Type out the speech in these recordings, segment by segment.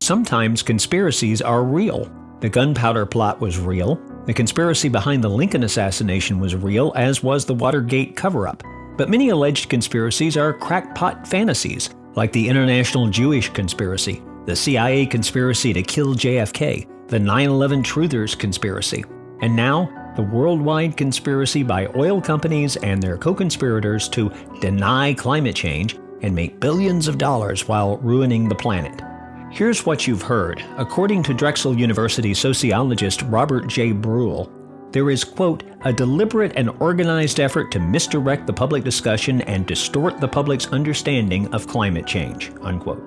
Sometimes conspiracies are real. The gunpowder plot was real. The conspiracy behind the Lincoln assassination was real, as was the Watergate cover-up. But many alleged conspiracies are crackpot fantasies, like the International Jewish Conspiracy, the CIA conspiracy to kill JFK, the 9/11 Truthers conspiracy, and now the worldwide conspiracy by oil companies and their co-conspirators to deny climate change and make billions of dollars while ruining the planet. Here's what you've heard. According to Drexel University sociologist Robert J. Bruhl, there is, quote, a deliberate and organized effort to misdirect the public discussion and distort the public's understanding of climate change, unquote.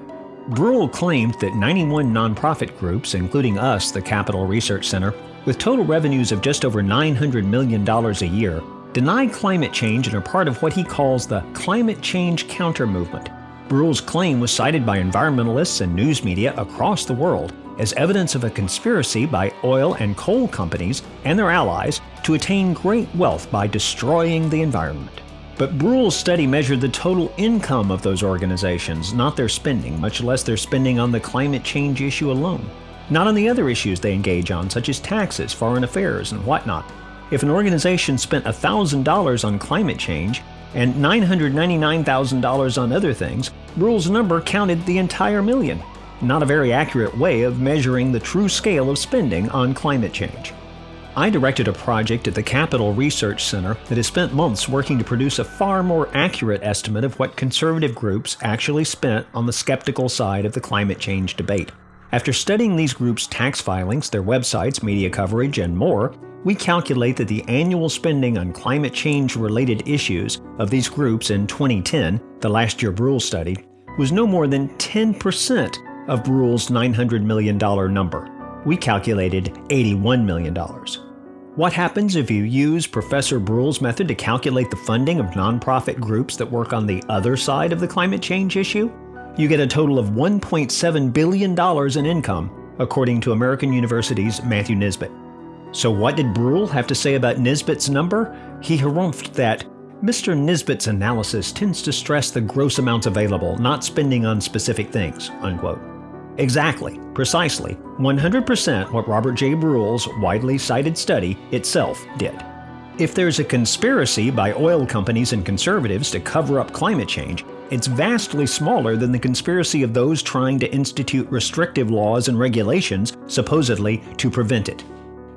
Bruhl claimed that 91 nonprofit groups, including us, the Capital Research Center, with total revenues of just over $900 million a year, deny climate change and are part of what he calls the climate change counter-movement. Bruhl's claim was cited by environmentalists and news media across the world as evidence of a conspiracy by oil and coal companies and their allies to attain great wealth by destroying the environment. But Bruhl's study measured the total income of those organizations, not their spending, much less their spending on the climate change issue alone. Not on the other issues they engage on, such as taxes, foreign affairs, and whatnot. If an organization spent $1,000 on climate change and $999,000 on other things, Bruhl's number counted the entire million. Not a very accurate way of measuring the true scale of spending on climate change. I directed a project at the Capital Research Center that has spent months working to produce a far more accurate estimate of what conservative groups actually spent on the skeptical side of the climate change debate. After studying these groups' tax filings, their websites, media coverage, and more, we calculate that the annual spending on climate change-related issues of these groups in 2010, the last year Bruhl studied, was no more than 10% of Bruhl's $900 million number. We calculated $81 million. What happens if you use Professor Bruhl's method to calculate the funding of nonprofit groups that work on the other side of the climate change issue? You get a total of $1.7 billion in income, according to American University's Matthew Nisbet. So what did Bruhl have to say about Nisbet's number? He harumphed that Mr. Nisbet's analysis tends to stress the gross amounts available, not spending on specific things, unquote. Exactly, precisely, 100% what Robert J. Bruhl's widely cited study itself did. If there's a conspiracy by oil companies and conservatives to cover up climate change, it's vastly smaller than the conspiracy of those trying to institute restrictive laws and regulations, supposedly to prevent it.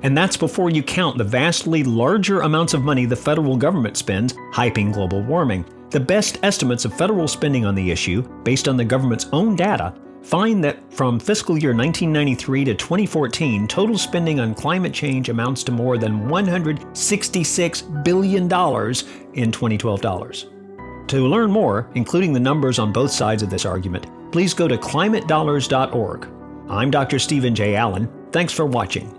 And that's before you count the vastly larger amounts of money the federal government spends hyping global warming. The best estimates of federal spending on the issue, based on the government's own data, find that from fiscal year 1993 to 2014, total spending on climate change amounts to more than $166 billion in 2012 dollars. To learn more, including the numbers on both sides of this argument, please go to climatedollars.org. I'm Dr. Stephen J. Allen. Thanks for watching.